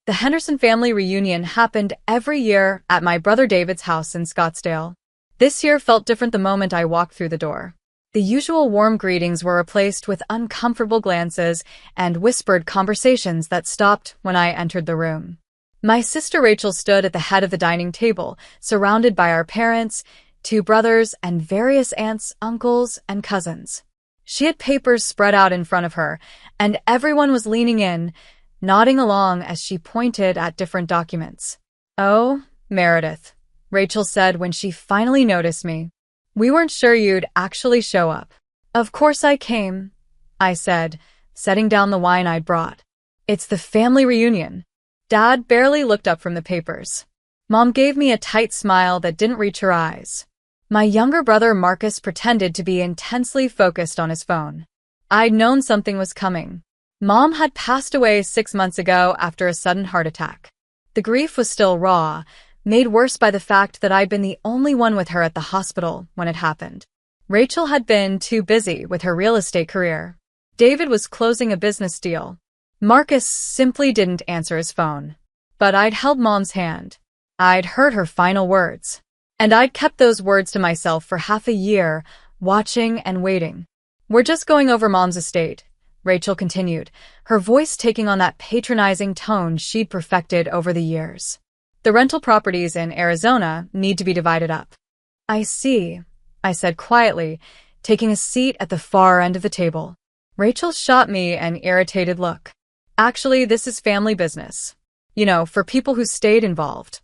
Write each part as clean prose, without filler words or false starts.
The Henderson family reunion happened every year at my brother David's house in Scottsdale. This year felt different the moment I walked through the door. The usual warm greetings were replaced with uncomfortable glances and whispered conversations that stopped when I entered the room. My sister Rachel stood at the head of the dining table, surrounded by our parents, two brothers, and various aunts, uncles, and cousins. She had papers spread out in front of her, and everyone was leaning in, nodding along as she pointed at different documents. "Oh, Meredith," Rachel said when she finally noticed me. "We weren't sure you'd actually show up." "Of course I came," I said, setting down the wine I'd brought. "It's the family reunion." Dad barely looked up from the papers. Mom gave me a tight smile that didn't reach her eyes. My younger brother Marcus pretended to be intensely focused on his phone. I'd known something was coming. Mom had passed away 6 months ago after a sudden heart attack. The grief was still raw, made worse by the fact that I'd been the only one with her at the hospital when it happened. Rachel had been too busy with her real estate career. David was closing a business deal. Marcus simply didn't answer his phone. But I'd held Mom's hand. I'd heard her final words. And I'd kept those words to myself for half a year, watching and waiting. "We're just going over Mom's estate," Rachel continued, her voice taking on that patronizing tone she'd perfected over the years. "The rental properties in Arizona need to be divided up." "I see," I said quietly, taking a seat at the far end of the table. Rachel shot me an irritated look. "Actually, this is family business. You know, for people who stayed involved."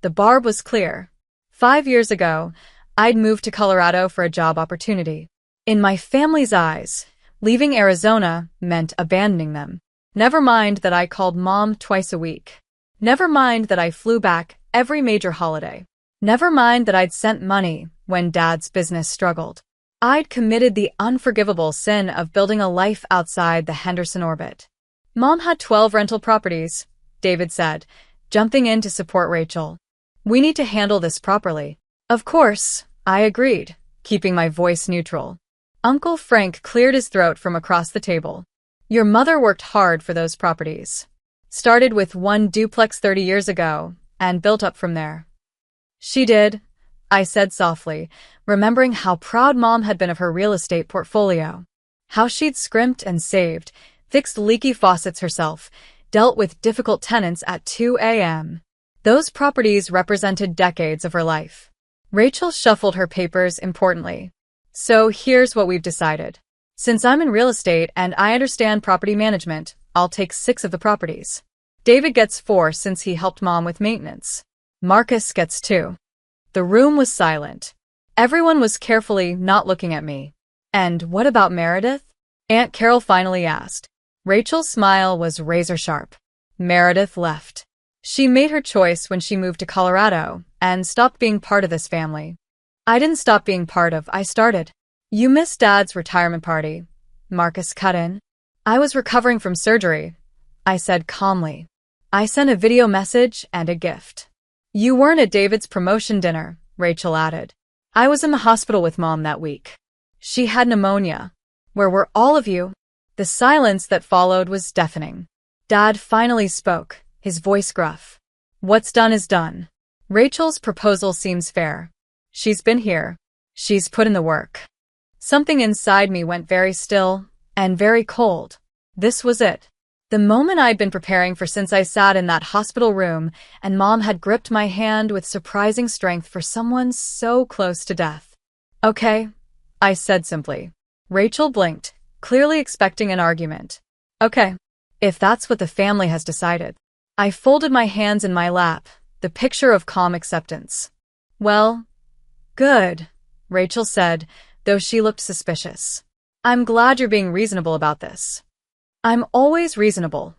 The barb was clear. 5 years ago, I'd moved to Colorado for a job opportunity. In my family's eyes, leaving Arizona meant abandoning them. Never mind that I called Mom twice a week. Never mind that I flew back every major holiday. Never mind that I'd sent money when Dad's business struggled. I'd committed the unforgivable sin of building a life outside the Henderson orbit. "Mom had 12 rental properties," David said, jumping in to support Rachel. "We need to handle this properly." "Of course," I agreed, keeping my voice neutral. Uncle Frank cleared his throat from across the table. "Your mother worked hard for those properties. Started with one duplex 30 years ago, and built up from there." "She did," I said softly, remembering how proud Mom had been of her real estate portfolio. How she'd scrimped and saved, fixed leaky faucets herself, dealt with difficult tenants at 2 a.m. Those properties represented decades of her life. Rachel shuffled her papers importantly. "So here's what we've decided. Since I'm in real estate and I understand property management, I'll take 6 of the properties. David gets 4 since he helped Mom with maintenance. Marcus gets 2. The room was silent. Everyone was carefully not looking at me. "And what about Meredith?" Aunt Carol finally asked. Rachel's smile was razor-sharp. "Meredith left. She made her choice when she moved to Colorado and stopped being part of this family." "I didn't stop being part of, I started." "You missed Dad's retirement party," Marcus cut in. "I was recovering from surgery," I said calmly. "I sent a video message and a gift." "You weren't at David's promotion dinner," Rachel added. "I was in the hospital with Mom that week. She had pneumonia." "Where were all of you?" The silence that followed was deafening. Dad finally spoke, his voice gruff. "What's done is done. Rachel's proposal seems fair. She's been here. She's put in the work." Something inside me went very still and very cold. This was it. The moment I'd been preparing for since I sat in that hospital room and Mom had gripped my hand with surprising strength for someone so close to death. "Okay," I said simply. Rachel blinked, clearly expecting an argument. "Okay, if that's what the family has decided." I folded my hands in my lap, the picture of calm acceptance. "Well, good," Rachel said, though she looked suspicious. "I'm glad you're being reasonable about this." "I'm always reasonable,"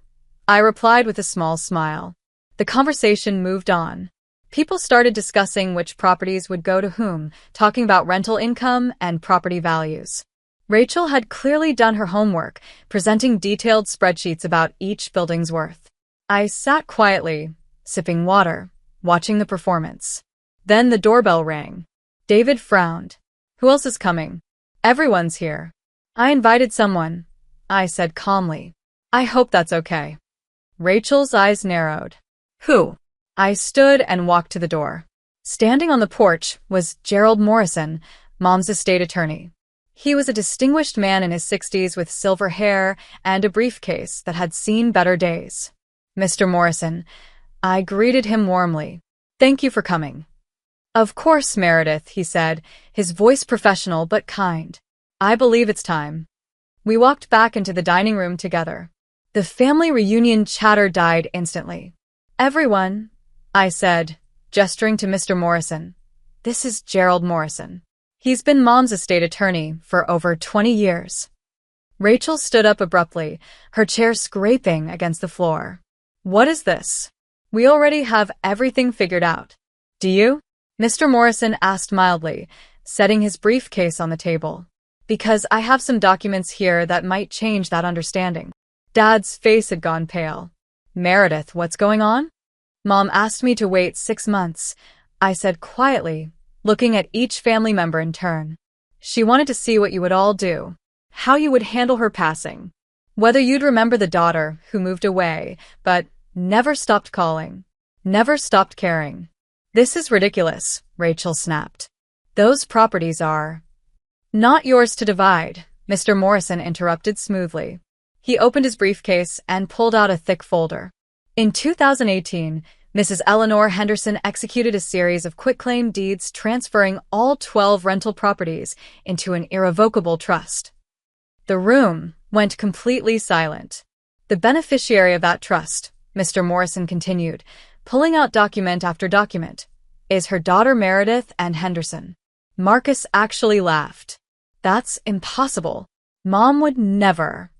I replied with a small smile. The conversation moved on. People started discussing which properties would go to whom, talking about rental income and property values. Rachel had clearly done her homework, presenting detailed spreadsheets about each building's worth. I sat quietly, sipping water, watching the performance. Then the doorbell rang. David frowned. "Who else is coming?" "Everyone's here." "I invited someone," I said calmly. "I hope that's okay." Rachel's eyes narrowed. Who? I stood and walked to the door. Standing on the porch was Gerald Morrison, Mom's estate attorney. He was a distinguished man in his 60s with silver hair and a briefcase that had seen better days. Mr. Morrison, I greeted him warmly. Thank you for coming. Of course, Meredith, he said, his voice professional but kind. I believe it's time. We walked back into the dining room together. The family reunion chatter died instantly. Everyone, I said, gesturing to Mr. Morrison. This is Gerald Morrison. He's been Mom's estate attorney for over 20 years. Rachel stood up abruptly, her chair scraping against the floor. What is this? We already have everything figured out. Do you? Mr. Morrison asked mildly, setting his briefcase on the table. Because I have some documents here that might change that understanding. Dad's face had gone pale. Meredith, what's going on? Mom asked me to wait 6 months, I said quietly, looking at each family member in turn. She wanted to see what you would all do, how you would handle her passing, whether you'd remember the daughter who moved away, but never stopped calling, never stopped caring. This is ridiculous, Rachel snapped. Those properties are not yours to divide, Mr. Morrison interrupted smoothly. He opened his briefcase and pulled out a thick folder. In 2018, Mrs. Eleanor Henderson executed a series of quitclaim deeds transferring all 12 rental properties into an irrevocable trust. The room went completely silent. The beneficiary of that trust, Mr. Morrison continued, pulling out document after document, is her daughter Meredith and Henderson. Marcus actually laughed. That's impossible. Mom would never.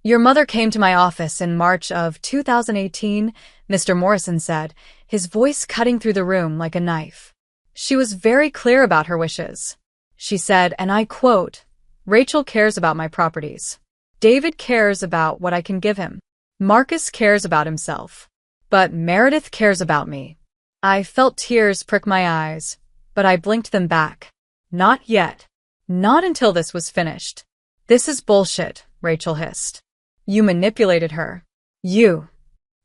Your mother came to my office in March of 2018, Mr. Morrison said, his voice cutting through the room like a knife. She was very clear about her wishes. She said, and I quote, Rachel cares about my properties. David cares about what I can give him. Marcus cares about himself. But Meredith cares about me. I felt tears prick my eyes, but I blinked them back. Not yet. Not until this was finished. This is bullshit, Rachel hissed. You manipulated her. You.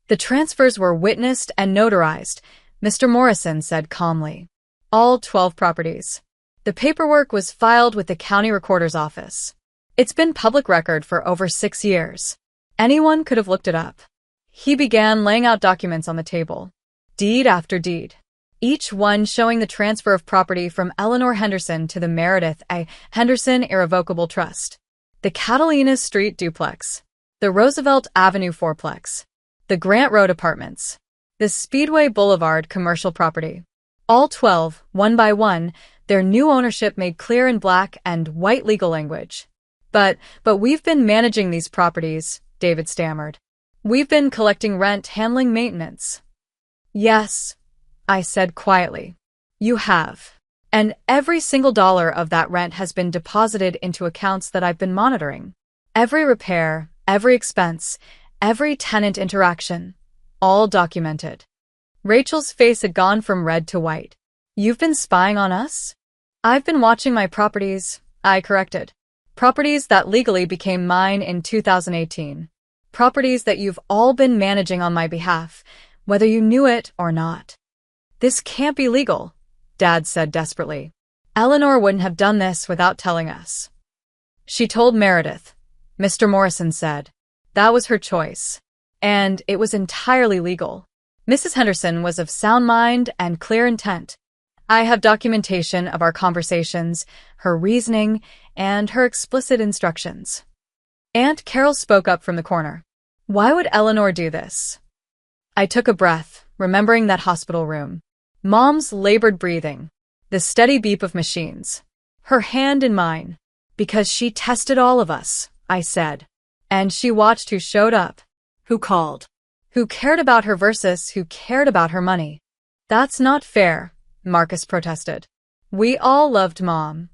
The transfers were witnessed and notarized, Mr. Morrison said calmly. All 12 properties. The paperwork was filed with the county recorder's office. It's been public record for over 6 years. Anyone could have looked it up. He began laying out documents on the table. Deed after deed. Each one showing the transfer of property from Eleanor Henderson to the Meredith A. Henderson Irrevocable Trust. The Catalina Street duplex. The Roosevelt Avenue fourplex. The Grant Road apartments. The Speedway Boulevard commercial property. All 12, one by one, their new ownership made clear in black and white legal language. But we've been managing these properties, David stammered. We've been collecting rent, handling maintenance. Yes, I said quietly. You have. And every single dollar of that rent has been deposited into accounts that I've been monitoring. Every repair, every expense, every tenant interaction, all documented. Rachel's face had gone from red to white. You've been spying on us? I've been watching my properties, I corrected. Properties that legally became mine in 2018. Properties that you've all been managing on my behalf, whether you knew it or not. This can't be legal, Dad said desperately. Eleanor wouldn't have done this without telling us. She told Meredith, Mr. Morrison said. That was her choice. And it was entirely legal. Mrs. Henderson was of sound mind and clear intent. I have documentation of our conversations, her reasoning, and her explicit instructions. Aunt Carol spoke up from the corner. Why would Eleanor do this? I took a breath, remembering that hospital room. Mom's labored breathing. The steady beep of machines. Her hand in mine. Because she tested all of us, I said. And she watched who showed up. Who called. Who cared about her versus who cared about her money. That's not fair, Marcus protested. We all loved Mom.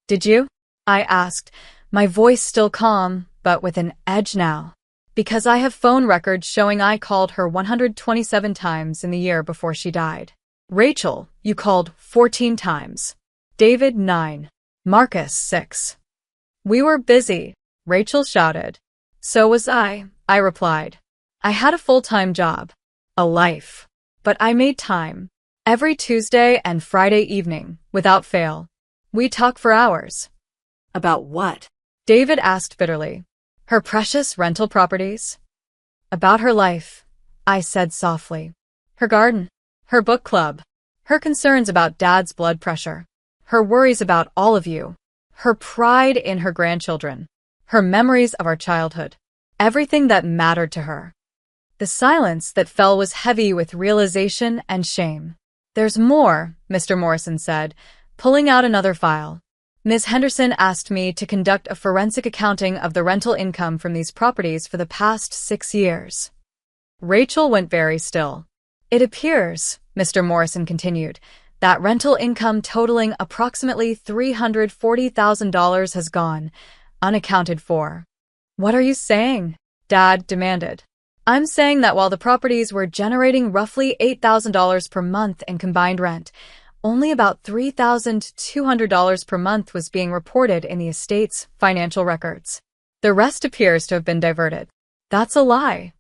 Did you? I asked, my voice still calm, but with an edge now. Because I have phone records showing I called her 127 times in the year before she died. Rachel, you called 14 times. David, 9. Marcus, 6. We were busy, Rachel shouted. So was I replied. I had a full-time job. A life. But I made time. Every Tuesday and Friday evening, without fail. We'd talk for hours. About what? David asked bitterly. Her precious rental properties? About her life, I said softly. Her garden. Her book club. Her concerns about Dad's blood pressure. Her worries about all of you. Her pride in her grandchildren. Her memories of our childhood. Everything that mattered to her. The silence that fell was heavy with realization and shame. There's more, Mr. Morrison said, pulling out another file. Ms. Henderson asked me to conduct a forensic accounting of the rental income from these properties for the past 6 years. Rachel went very still. It appears, Mr. Morrison continued, that rental income totaling approximately $340,000 has gone, unaccounted for. What are you saying? Dad demanded. I'm saying that while the properties were generating roughly $8,000 per month in combined rent, only about $3,200 per month was being reported in the estate's financial records. The rest appears to have been diverted. That's a lie,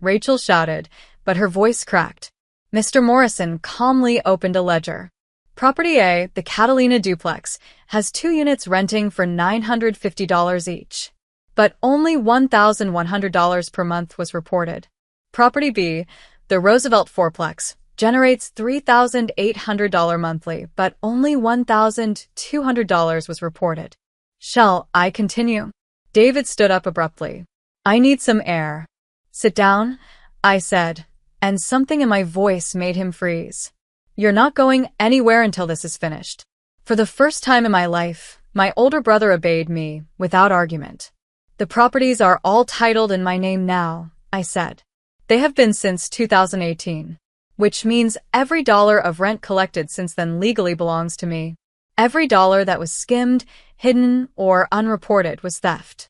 Rachel shouted, but her voice cracked. Mr. Morrison calmly opened a ledger. Property A, the Catalina duplex, has 2 units renting for $950 each. But only $1,100 per month was reported. Property B, the Roosevelt fourplex, generates $3,800 monthly, but only $1,200 was reported. Shall I continue? David stood up abruptly. I need some air. Sit down, I said, and something in my voice made him freeze. You're not going anywhere until this is finished. For the first time in my life, my older brother obeyed me, without argument. The properties are all titled in my name now, I said. They have been since 2018. Which means every dollar of rent collected since then legally belongs to me. Every dollar that was skimmed, hidden, or unreported was theft.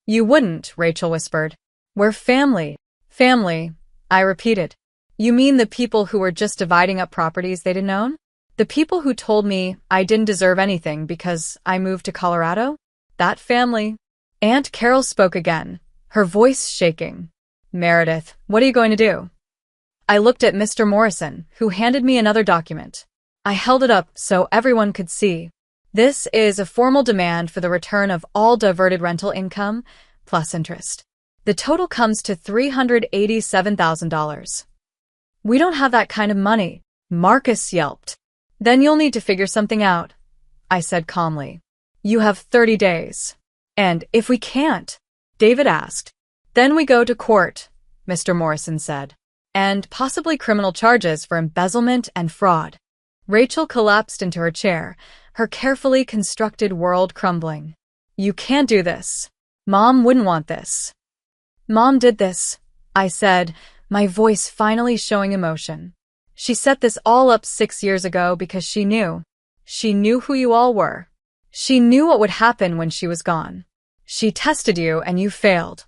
You wouldn't, Rachel whispered. We're family. Family, I repeated. You mean the people who were just dividing up properties they didn't own? The people who told me I didn't deserve anything because I moved to Colorado? That family. Aunt Carol spoke again, her voice shaking. Meredith, what are you going to do? I looked at Mr. Morrison, who handed me another document. I held it up so everyone could see. This is a formal demand for the return of all diverted rental income, plus interest. The total comes to $387,000. We don't have that kind of money, Marcus yelped. Then you'll need to figure something out, I said calmly. You have 30 days. And if we can't, David asked. Then we go to court, Mr. Morrison said. And possibly criminal charges for embezzlement and fraud. Rachel collapsed into her chair, her carefully constructed world crumbling. You can't do this. Mom wouldn't want this. Mom did this, I said, my voice finally showing emotion. She set this all up 6 years ago because she knew. She knew who you all were. She knew what would happen when she was gone. She tested you and you failed.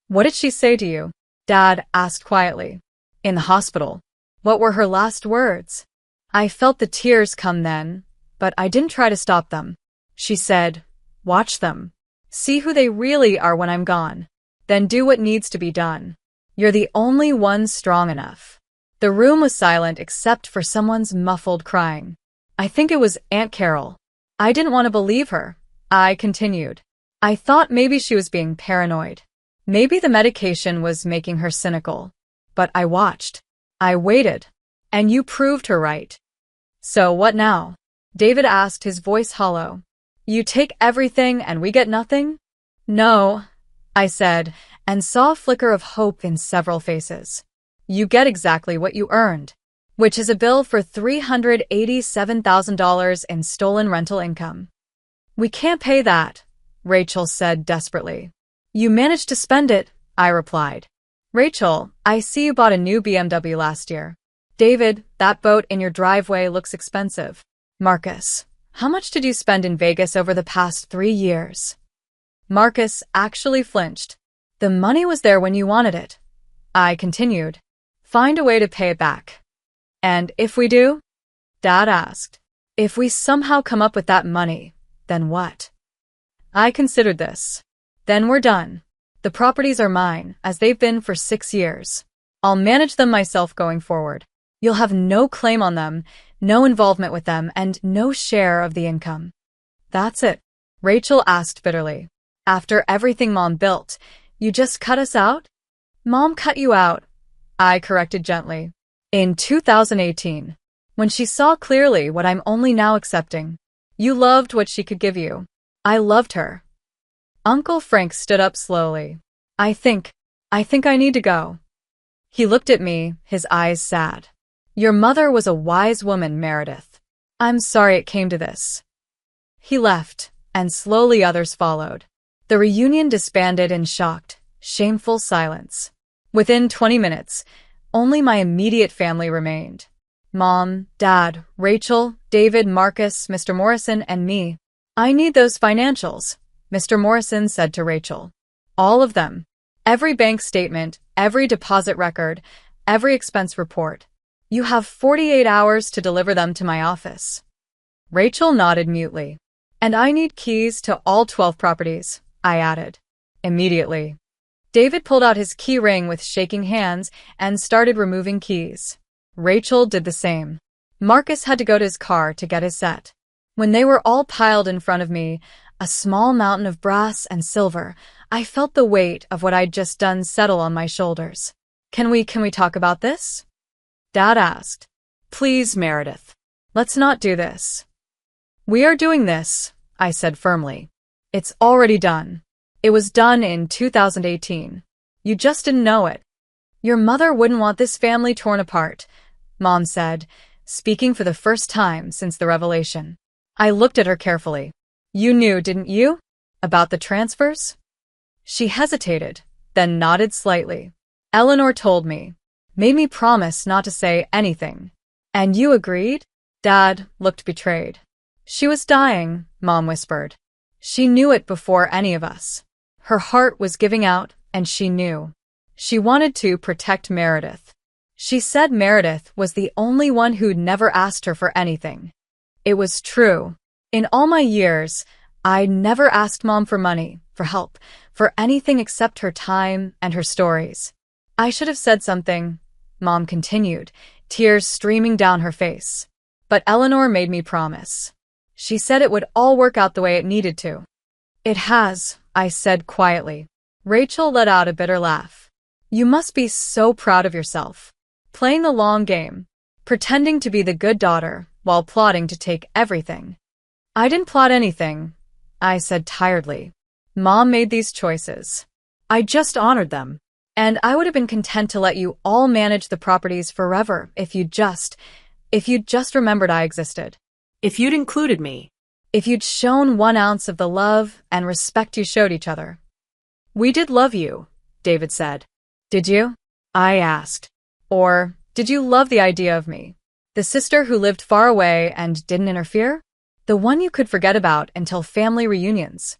What did she say to you? Dad asked quietly. In the hospital. What were her last words? I felt the tears come then, but I didn't try to stop them. She said, watch them. See who they really are when I'm gone. Then do what needs to be done. You're the only one strong enough. The room was silent except for someone's muffled crying. I think it was Aunt Carol. I didn't want to believe her. I continued. I thought maybe she was being paranoid. Maybe the medication was making her cynical. But I watched. I waited. And you proved her right. So what now? David asked, his voice hollow. You take everything and we get nothing? No, I said, and saw a flicker of hope in several faces. You get exactly what you earned, which is a bill for $387,000 in stolen rental income. We can't pay that, Rachel said desperately. You managed to spend it, I replied. Rachel, I see you bought a new BMW last year. David, that boat in your driveway looks expensive. Marcus, how much did you spend in Vegas over the past 3 years? Marcus actually flinched. The money was there when you wanted it. I continued. Find a way to pay it back. And if we do? Dad asked. If we somehow come up with that money, then what? I considered this. Then we're done. The properties are mine, as they've been for 6 years. I'll manage them myself going forward. You'll have no claim on them, no involvement with them, and no share of the income. That's it, Rachel asked bitterly. After everything Mom built, you just cut us out? Mom cut you out, I corrected gently. In 2018, when she saw clearly what I'm only now accepting. You loved what she could give you. I loved her. Uncle Frank stood up slowly. I think I need to go. He looked at me, his eyes sad. Your mother was a wise woman, Meredith. I'm sorry it came to this. He left, and slowly others followed. The reunion disbanded in shocked, shameful silence. Within 20 minutes, only my immediate family remained. Mom, Dad, Rachel, David, Marcus, Mr. Morrison, and me. I need those financials, Mr. Morrison said to Rachel. All of them. Every bank statement, every deposit record, every expense report. You have 48 hours to deliver them to my office. Rachel nodded mutely. And I need keys to all 12 properties, I added. Immediately. David pulled out his key ring with shaking hands and started removing keys. Rachel did the same. Marcus had to go to his car to get his set. When they were all piled in front of me, a small mountain of brass and silver, I felt the weight of what I'd just done settle on my shoulders. Can we talk about this? Dad asked. Please, Meredith. Let's not do this. We are doing this, I said firmly. It's already done. It was done in 2018. You just didn't know it. Your mother wouldn't want this family torn apart, Mom said, speaking for the first time since the revelation. I looked at her carefully. You knew, didn't you? About the transfers? She hesitated, then nodded slightly. Eleanor told me. Made me promise not to say anything. And you agreed? Dad looked betrayed. She was dying, Mom whispered. She knew it before any of us. Her heart was giving out, and she knew. She wanted to protect Meredith. She said Meredith was the only one who'd never asked her for anything. It was true. In all my years, I'd never asked Mom for money, for help, for anything except her time and her stories. I should have said something, Mom continued, tears streaming down her face. But Eleanor made me promise. She said it would all work out the way it needed to. It has, I said quietly. Rachel let out a bitter laugh. You must be so proud of yourself. Playing the long game. Pretending to be the good daughter while plotting to take everything. I didn't plot anything, I said tiredly. Mom made these choices. I just honored them. And I would have been content to let you all manage the properties forever if you'd just remembered I existed. If you'd included me. If you'd shown 1 ounce of the love and respect you showed each other. We did love you, David said. Did you? I asked. Or, did you love the idea of me? The sister who lived far away and didn't interfere? The one you could forget about until family reunions.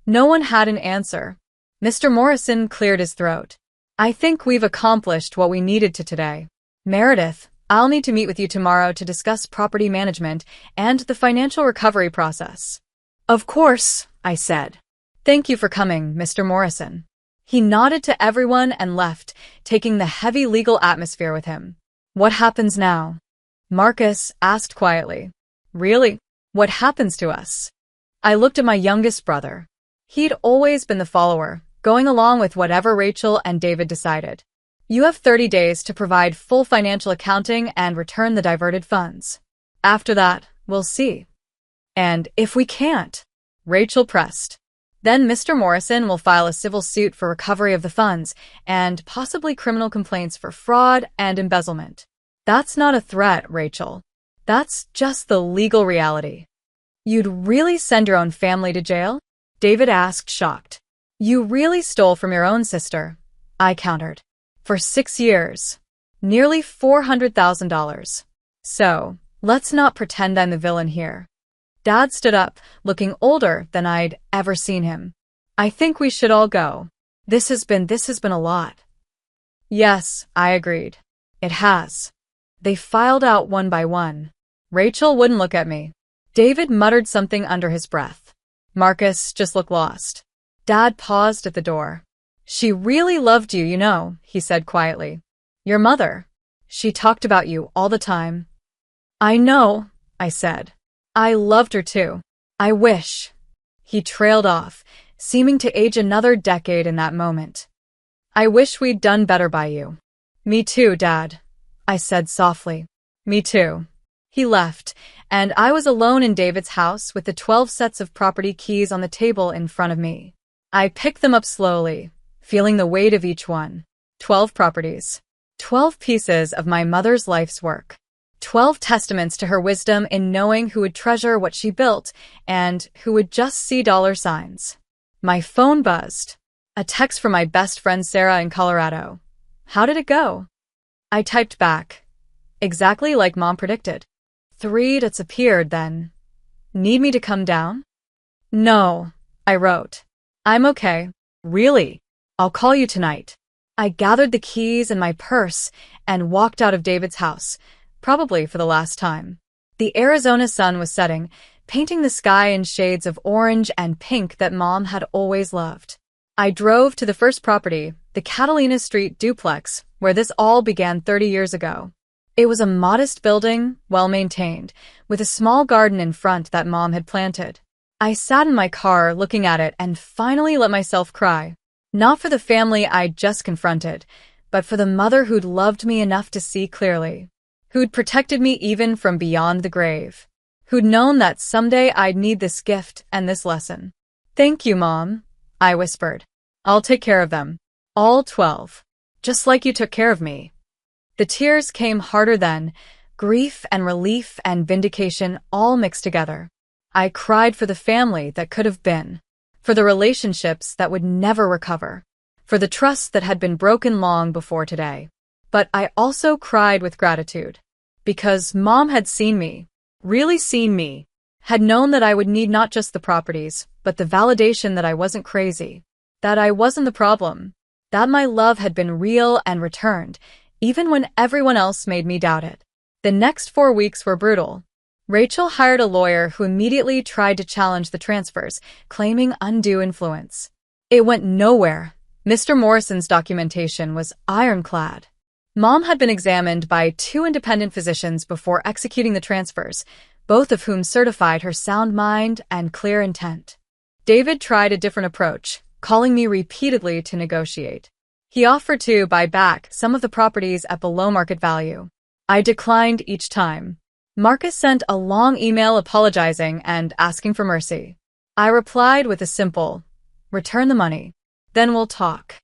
No one had an answer. Mr. Morrison cleared his throat. I think we've accomplished what we needed to today. Meredith, I'll need to meet with you tomorrow to discuss property management and the financial recovery process. Of course, I said. Thank you for coming, Mr. Morrison. He nodded to everyone and left, taking the heavy legal atmosphere with him. What happens now? Marcus asked quietly. Really? What happens to us? I looked at my youngest brother. He'd always been the follower, going along with whatever Rachel and David decided. You have 30 days to provide full financial accounting and return the diverted funds. After that, we'll see. And if we can't, Rachel pressed. Then Mr. Morrison will file a civil suit for recovery of the funds and possibly criminal complaints for fraud and embezzlement. That's not a threat, Rachel. That's just the legal reality. You'd really send your own family to jail? David asked, shocked. You really stole from your own sister, I countered. For 6 years. Nearly $400,000. So, let's not pretend I'm the villain here. Dad stood up, looking older than I'd ever seen him. I think we should all go. This has been a lot. Yes, I agreed. It has. They filed out one by one. Rachel wouldn't look at me. David muttered something under his breath. Marcus just looked lost. Dad paused at the door. She really loved you, he said quietly. Your mother. She talked about you all the time. I know, I said. I loved her too. I wish. He trailed off, seeming to age another decade in that moment. I wish we'd done better by you. Me too, Dad, I said softly. Me too. He left, and I was alone in David's house with the 12 sets of property keys on the table in front of me. I picked them up slowly, feeling the weight of each one. 12 properties. 12 pieces of my mother's life's work. 12 testaments to her wisdom in knowing who would treasure what she built and who would just see dollar signs. My phone buzzed. A text from my best friend Sarah in Colorado. How did it go? I typed back. Exactly like Mom predicted. 3 dots appeared then. Need me to come down? No, I wrote. I'm okay. Really? I'll call you tonight. I gathered the keys and my purse and walked out of David's house, probably for the last time. The Arizona sun was setting, painting the sky in shades of orange and pink that Mom had always loved. I drove to the first property, the Catalina Street duplex, where this all began 30 years ago. It was a modest building, well-maintained, with a small garden in front that Mom had planted. I sat in my car looking at it and finally let myself cry. Not for the family I'd just confronted, but for the mother who'd loved me enough to see clearly. Who'd protected me even from beyond the grave. Who'd known that someday I'd need this gift and this lesson. Thank you, Mom, I whispered. I'll take care of them. All 12. Just like you took care of me. The tears came harder then, grief and relief and vindication all mixed together. I cried for the family that could have been, for the relationships that would never recover, for the trust that had been broken long before today. But I also cried with gratitude, because Mom had seen me, really seen me, had known that I would need not just the properties, but the validation that I wasn't crazy, that I wasn't the problem, that my love had been real and returned, even when everyone else made me doubt it. The next 4 weeks were brutal. Rachel hired a lawyer who immediately tried to challenge the transfers, claiming undue influence. It went nowhere. Mr. Morrison's documentation was ironclad. Mom had been examined by 2 independent physicians before executing the transfers, both of whom certified her sound mind and clear intent. David tried a different approach, calling me repeatedly to negotiate. He offered to buy back some of the properties at below market value. I declined each time. Marcus sent a long email apologizing and asking for mercy. I replied with a simple, return the money, then we'll talk.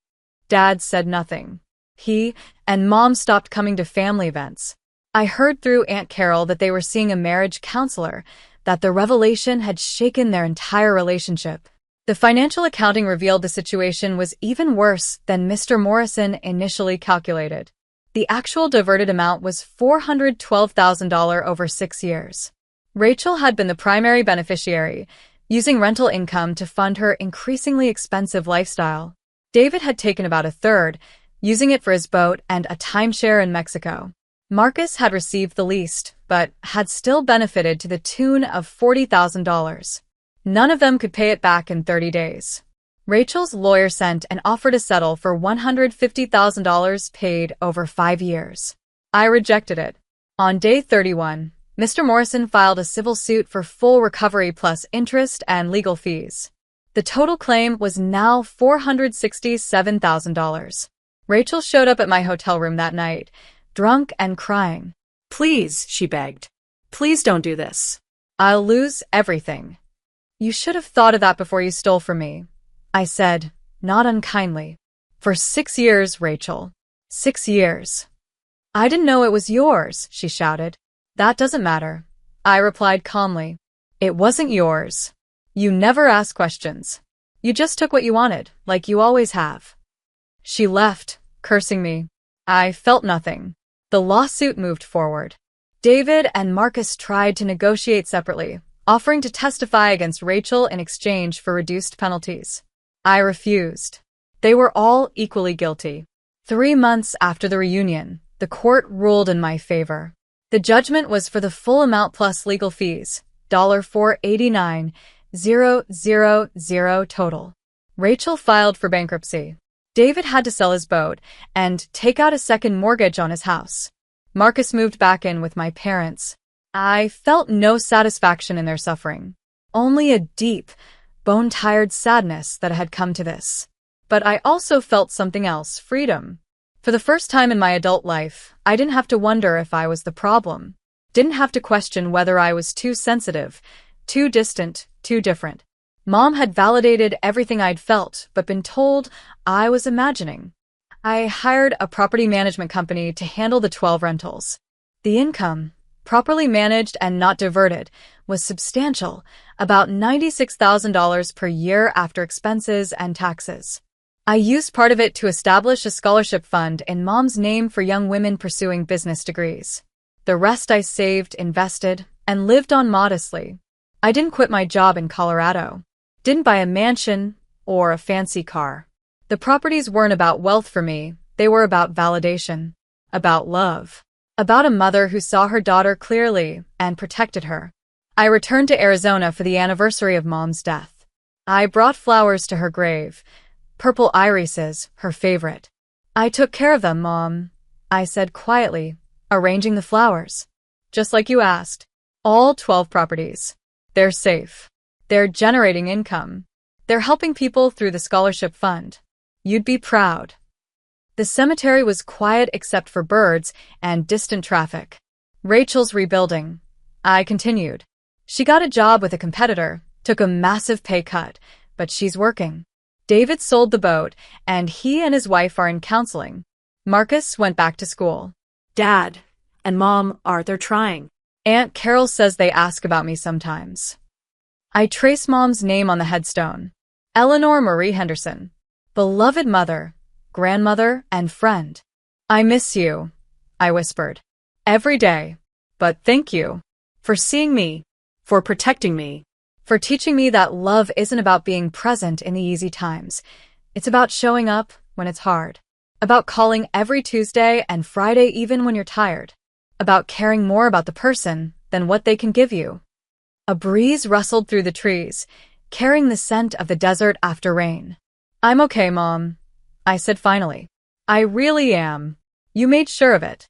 Dad said nothing. He and Mom stopped coming to family events. I heard through Aunt Carol that they were seeing a marriage counselor, that the revelation had shaken their entire relationship. The financial accounting revealed the situation was even worse than Mr. Morrison initially calculated. The actual diverted amount was $412,000 over 6 years. Rachel had been the primary beneficiary, using rental income to fund her increasingly expensive lifestyle. David had taken about a third, using it for his boat and a timeshare in Mexico. Marcus had received the least, but had still benefited to the tune of $40,000. None of them could pay it back in 30 days. Rachel's lawyer sent an offer to settle for $150,000 paid over 5 years. I rejected it. On day 31, Mr. Morrison filed a civil suit for full recovery plus interest and legal fees. The total claim was now $467,000. Rachel showed up at my hotel room that night, drunk and crying. Please, she begged. Please don't do this. I'll lose everything. You should have thought of that before you stole from me, I said, not unkindly. For 6 years, Rachel. 6 years. I didn't know it was yours, she shouted. That doesn't matter, I replied calmly. It wasn't yours. You never asked questions. You just took what you wanted, like you always have. She left, cursing me. I felt nothing. The lawsuit moved forward. David and Marcus tried to negotiate separately, offering to testify against Rachel in exchange for reduced penalties. I refused. They were all equally guilty. 3 months after the reunion, the court ruled in my favor. The judgment was for the full amount plus legal fees, $489,000 total. Rachel filed for bankruptcy. David had to sell his boat and take out a second mortgage on his house. Marcus moved back in with my parents. I felt no satisfaction in their suffering, only a deep, bone-tired sadness that had come to this. But I also felt something else, freedom. For the first time in my adult life, I didn't have to wonder if I was the problem. Didn't have to question whether I was too sensitive, too distant, too different. Mom had validated everything I'd felt, but been told I was imagining. I hired a property management company to handle the 12 rentals. The income, properly managed and not diverted, was substantial, about $96,000 per year after expenses and taxes. I used part of it to establish a scholarship fund in Mom's name for young women pursuing business degrees. The rest I saved, invested, and lived on modestly. I didn't quit my job in Colorado. Didn't buy a mansion or a fancy car. The properties weren't about wealth for me, they were about validation, about love, about a mother who saw her daughter clearly and protected her. I returned to Arizona for the anniversary of Mom's death. I brought flowers to her grave, purple irises, her favorite. I took care of them, Mom, I said quietly, arranging the flowers. Just like you asked. All 12 properties. They're safe. They're generating income. They're helping people through the scholarship fund. You'd be proud. The cemetery was quiet except for birds and distant traffic. Rachel's rebuilding. I continued. She got a job with a competitor, took a massive pay cut, but she's working. David sold the boat, and he and his wife are in counseling. Marcus went back to school. Dad and Mom they're trying. Aunt Carol says they ask about me sometimes. I trace Mom's name on the headstone. Eleanor Marie Henderson. Beloved mother, grandmother, and friend. I miss you, I whispered. Every day. But thank you. For seeing me. For protecting me. For teaching me that love isn't about being present in the easy times. It's about showing up when it's hard. About calling every Tuesday and Friday even when you're tired. About caring more about the person than what they can give you. A breeze rustled through the trees, carrying the scent of the desert after rain. I'm okay, Mom, I said finally. I really am. You made sure of it.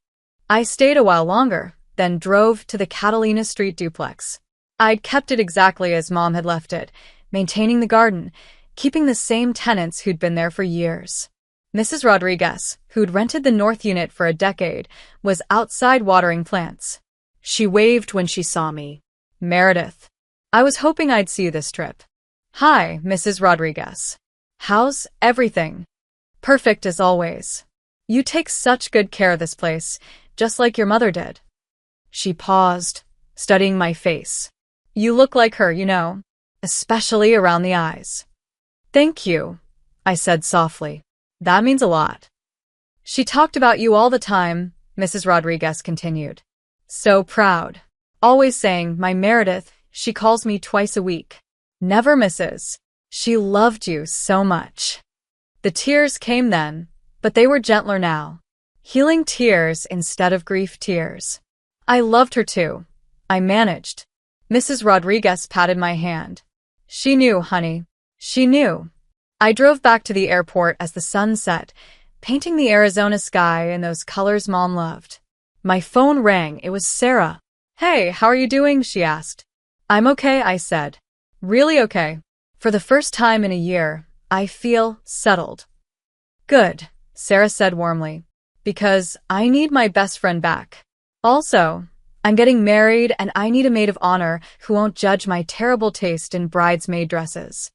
I stayed a while longer, then drove to the Catalina Street duplex. I'd kept it exactly as Mom had left it, maintaining the garden, keeping the same tenants who'd been there for years. Mrs. Rodriguez, who'd rented the north unit for a decade, was outside watering plants. She waved when she saw me. Meredith. I was hoping I'd see you this trip. Hi, Mrs. Rodriguez. How's everything? Perfect as always. You take such good care of this place, just like your mother did. She paused, studying my face. You look like her, you know, especially around the eyes. Thank you, I said softly. That means a lot. She talked about you all the time, Mrs. Rodriguez continued. So proud. Always saying, my Meredith, she calls me twice a week. Never misses. She loved you so much. The tears came then, but they were gentler now. Healing tears instead of grief tears. I loved her too. I managed. Mrs. Rodriguez patted my hand. She knew, honey. She knew. I drove back to the airport as the sun set, painting the Arizona sky in those colors Mom loved. My phone rang. It was Sarah. Hey, how are you doing? She asked. I'm okay, I said. Really okay. For the first time in a year, I feel settled. Good, Sarah said warmly. Because I need my best friend back. Also, I'm getting married and I need a maid of honor who won't judge my terrible taste in bridesmaid dresses.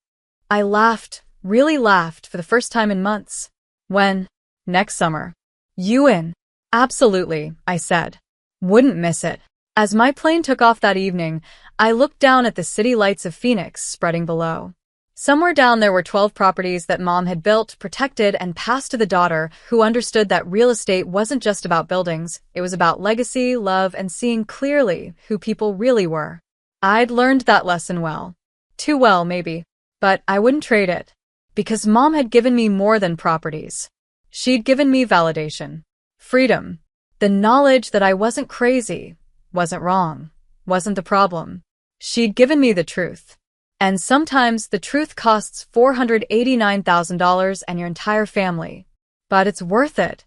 I laughed, really laughed for the first time in months. When? Next summer. You in? Absolutely, I said. Wouldn't miss it. As my plane took off that evening, I looked down at the city lights of Phoenix spreading below. Somewhere down there were 12 properties that Mom had built, protected, and passed to the daughter who understood that real estate wasn't just about buildings. It was about legacy, love, and seeing clearly who people really were. I'd learned that lesson well. Too well, maybe. But I wouldn't trade it. Because Mom had given me more than properties. She'd given me validation. Freedom. The knowledge that I wasn't crazy, wasn't wrong, wasn't the problem. She'd given me the truth. And sometimes the truth costs $489,000 and your entire family. But it's worth it.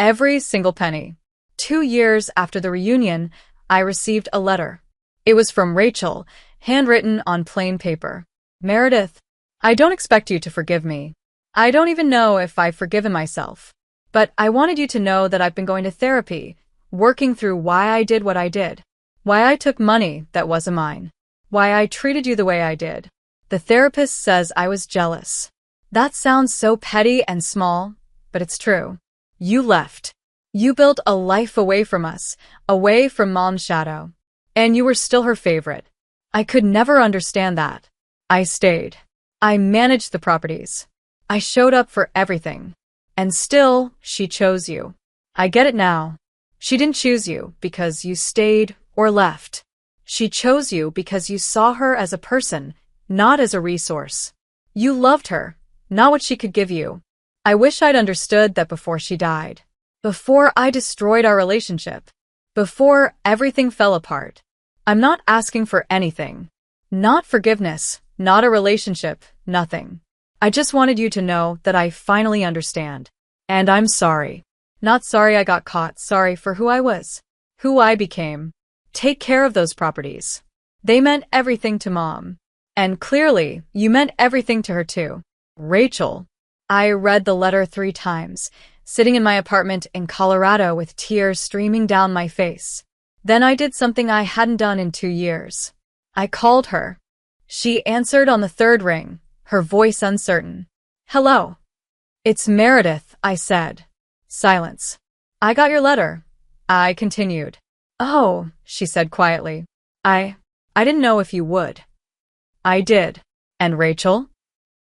Every single penny. 2 years after the reunion, I received a letter. It was from Rachel, handwritten on plain paper. Meredith, I don't expect you to forgive me. I don't even know if I've forgiven myself. But I wanted you to know that I've been going to therapy, working through why I did what I did. Why I took money that wasn't mine. Why I treated you the way I did. The therapist says I was jealous. That sounds so petty and small, but it's true. You left. You built a life away from us, away from Mom's shadow. And you were still her favorite. I could never understand that. I stayed. I managed the properties. I showed up for everything. And still, she chose you. I get it now. She didn't choose you because you stayed or left. She chose you because you saw her as a person, not as a resource. You loved her, not what she could give you. I wish I'd understood that before she died. Before I destroyed our relationship. Before everything fell apart. I'm not asking for anything. Not forgiveness, not a relationship, nothing. I just wanted you to know that I finally understand. And I'm sorry. Not sorry I got caught, sorry for who I was. Who I became. Take care of those properties. They meant everything to Mom. And clearly, you meant everything to her too. Rachel. I read the letter 3 times, sitting in my apartment in Colorado with tears streaming down my face. Then I did something I hadn't done in 2 years. I called her. She answered on the 3rd ring, her voice uncertain. Hello. It's Meredith, I said. Silence. I got your letter. I continued. Oh, she said quietly. I didn't know if you would. I did. And Rachel?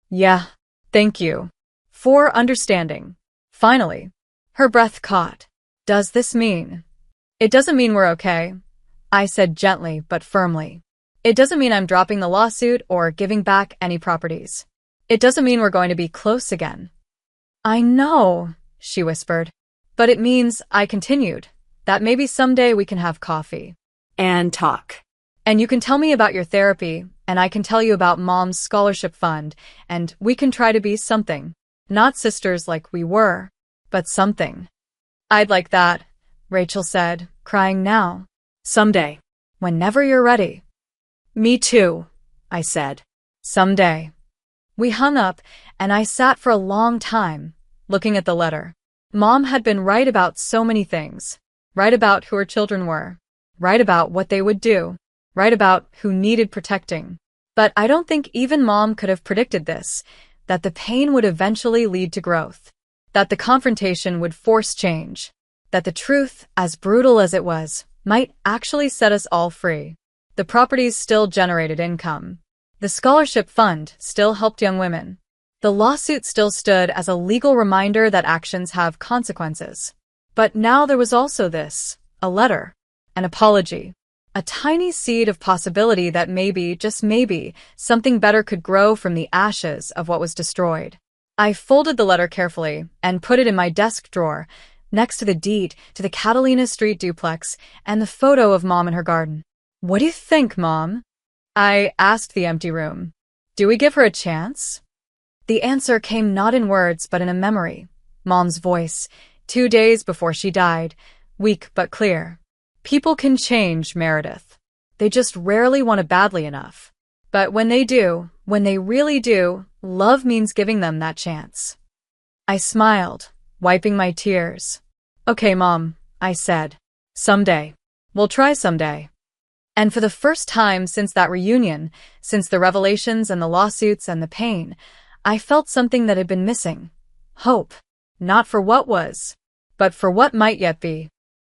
Yeah, thank you. For understanding. Finally. Her breath caught. Does this mean? It doesn't mean we're okay, I said gently but firmly. It doesn't mean I'm dropping the lawsuit or giving back any properties. It doesn't mean we're going to be close again. I know, she whispered. But it means, I continued, that maybe someday we can have coffee. And talk. And you can tell me about your therapy, and I can tell you about Mom's scholarship fund, and we can try to be something. Not sisters like we were, but something. I'd like that, Rachel said, crying now. Someday. Whenever you're ready. Me too, I said. Someday. We hung up, and I sat for a long time, looking at the letter. Mom had been right about so many things. Right about who her children were. Right about what they would do. Right about who needed protecting. But I don't think even Mom could have predicted this, that the pain would eventually lead to growth. That the confrontation would force change. That the truth, as brutal as it was, might actually set us all free. The properties still generated income. The scholarship fund still helped young women. The lawsuit still stood as a legal reminder that actions have consequences. But now there was also this, a letter, an apology, a tiny seed of possibility that maybe, just maybe, something better could grow from the ashes of what was destroyed. I folded the letter carefully and put it in my desk drawer, next to the deed to the Catalina Street duplex and the photo of Mom in her garden. What do you think, Mom? I asked the empty room. Do we give her a chance? The answer came not in words but in a memory. Mom's voice, 2 days before she died, weak but clear. People can change, Meredith. They just rarely want it badly enough. But when they do, when they really do, love means giving them that chance. I smiled, wiping my tears. Okay, Mom, I said. Someday. We'll try someday. And for the first time since that reunion, since the revelations and the lawsuits and the pain, I felt something that had been missing. Hope. Not for what was, but for what might yet be.